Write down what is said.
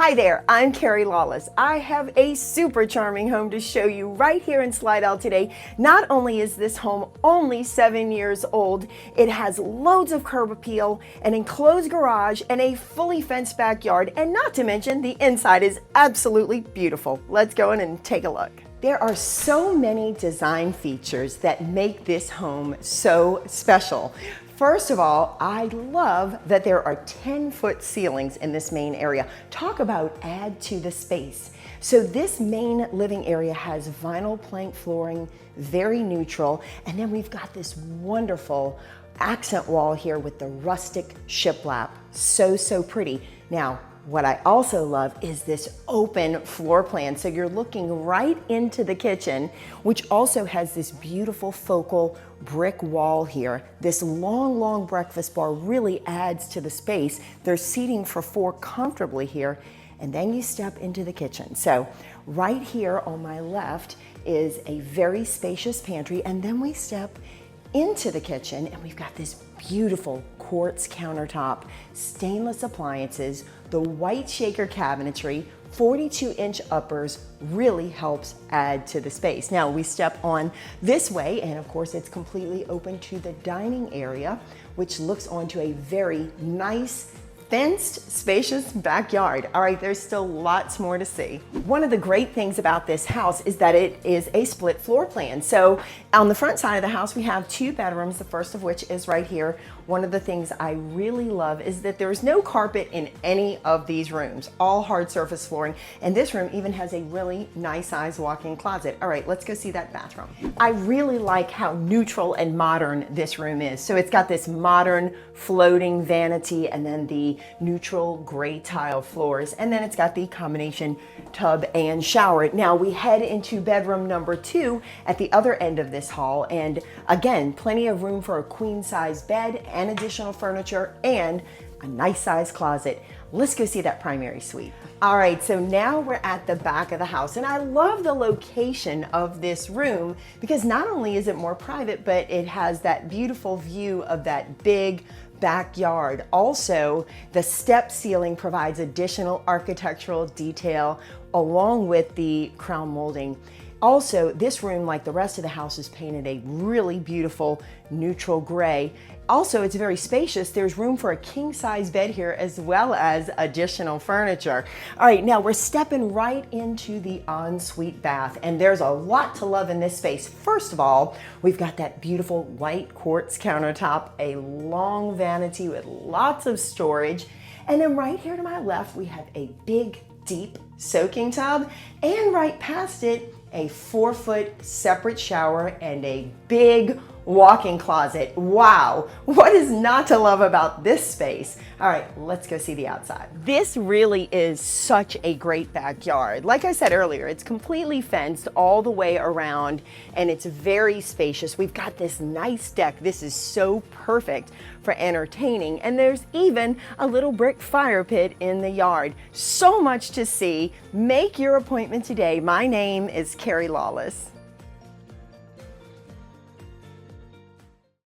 Hi there, I'm Carrie Lawless. I have a super charming home to show you right here in Slidell today. Not only is this home only 7 years old, it has loads of curb appeal, an enclosed garage, and a fully fenced backyard, and not to mention the inside is absolutely beautiful. Let's go in and take a look. There are so many design features that make this home so special. First of all, I love that there are 10-foot ceilings in this main area. Talk about add to the space. So this main living area has vinyl plank flooring, very neutral, and then we've got this wonderful accent wall here with the rustic shiplap. So pretty. Now, what I also love is this open floor plan. So you're looking right into the kitchen, which also has this beautiful focal brick wall here. This long breakfast bar really adds to the space. There's seating for 4 comfortably here. And then you step into the kitchen. So right here on my left is a very spacious pantry. And then we step into the kitchen and we've got this beautiful quartz countertop, stainless appliances, the white shaker cabinetry, 42-inch uppers really helps add to the space. Now we step on this way and of course it's completely open to the dining area, which looks onto a very nice fenced, spacious backyard. All right, there's still lots more to see. One of the great things about this house is that it is a split floor plan. So on the front side of the house, we have 2 bedrooms, the first of which is right here. One of the things I really love is that there's no carpet in any of these rooms, all hard surface flooring. And this room even has a really nice size walk-in closet. All right, let's go see that bathroom. I really like how neutral and modern this room is. So it's got this modern floating vanity and then the neutral gray tile floors, and then it's got the combination tub and shower. Now we head into bedroom number 2 at the other end of this hall, and again, plenty of room for a queen size bed and additional furniture and a nice size closet. Let's go see that primary suite. All right, so now we're at the back of the house, and I love the location of this room because not only is it more private, but it has that beautiful view of that big backyard. Also, the step ceiling provides additional architectural detail along with the crown molding. Also, this room, like the rest of the house, is painted a really beautiful neutral gray. Also, it's very spacious. There's room for a king-size bed here as well as additional furniture. All right, now we're stepping right into the ensuite bath, and there's a lot to love in this space. First of all, we've got that beautiful white quartz countertop, a long vanity with lots of storage, and then right here to my left, we have a big, deep soaking tub, and right past it, a 4-foot separate shower and a big walk-in closet. Wow, what is not to love about this space? All right, let's go see the outside. This really is such a great backyard. Like I said earlier, it's completely fenced all the way around and it's very spacious. We've got this nice deck. This is so perfect for entertaining, and there's even a little brick fire pit in the yard. So much to see. Make your appointment today. My name is Carrie Lawless.